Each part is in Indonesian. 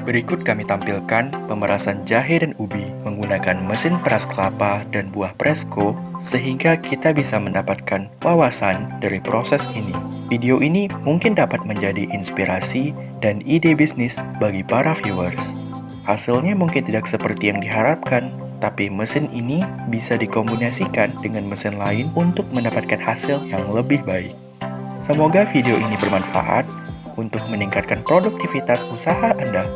Berikut kami tampilkan pemerasan jahe dan ubi menggunakan mesin peras kelapa dan buah Presco sehingga kita bisa mendapatkan wawasan dari proses ini. Video ini mungkin dapat menjadi inspirasi dan ide bisnis bagi para viewers. Hasilnya mungkin tidak seperti yang diharapkan, tapi mesin ini bisa dikombinasikan dengan mesin lain untuk mendapatkan hasil yang lebih baik. Semoga video ini bermanfaat untuk meningkatkan produktivitas usaha Anda.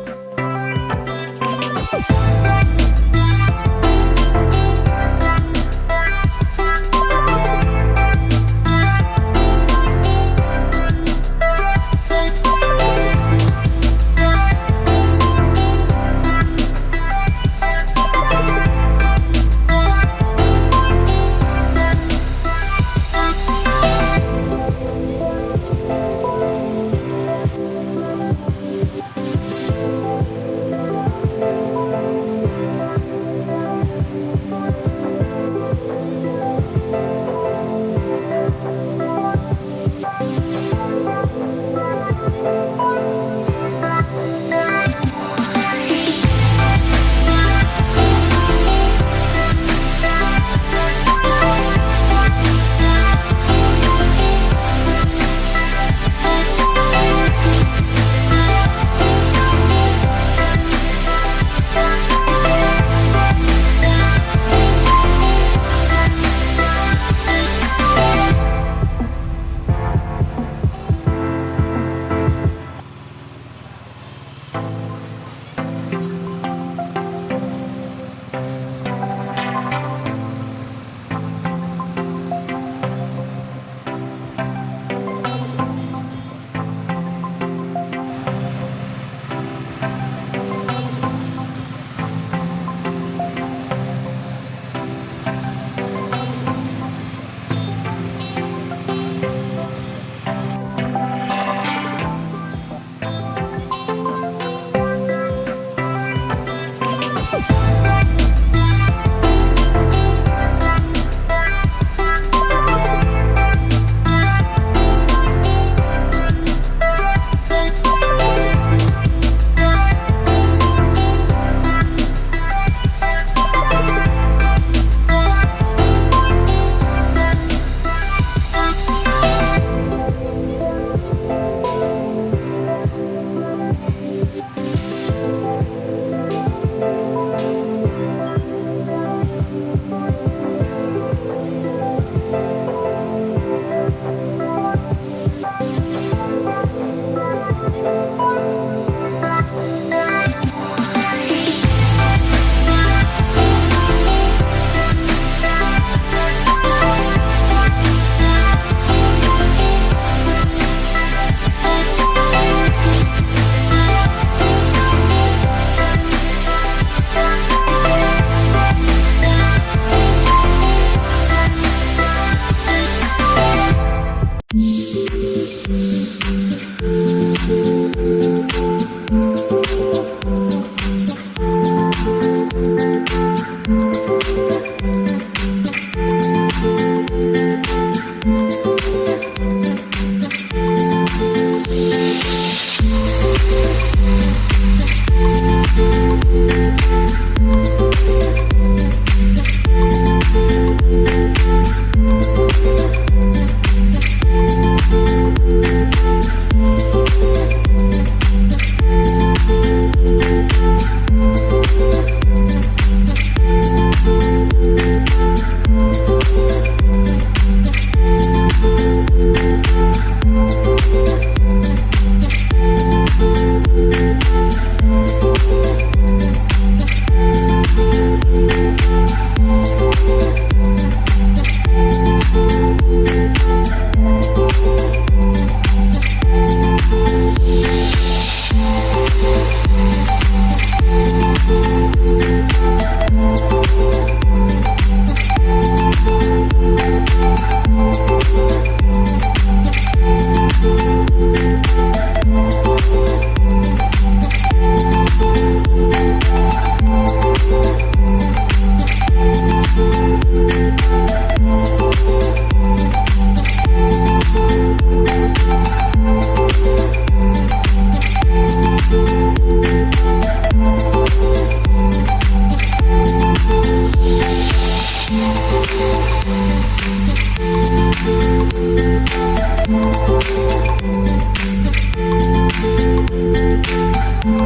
Tunggu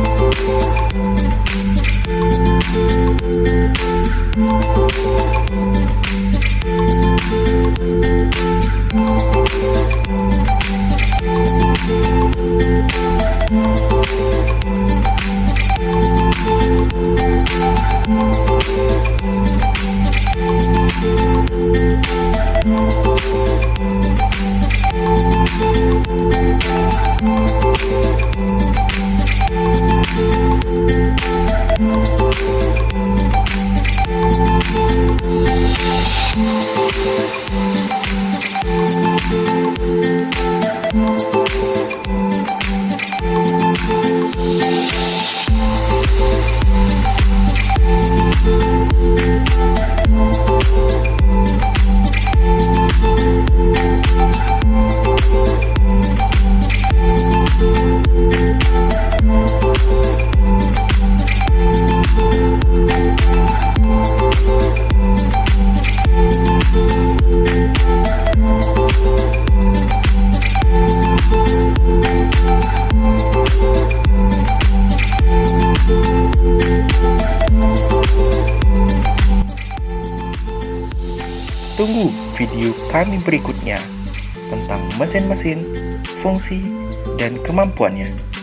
video kami berikutnya tentang mesin-mesin, fungsi, dan kemampuannya.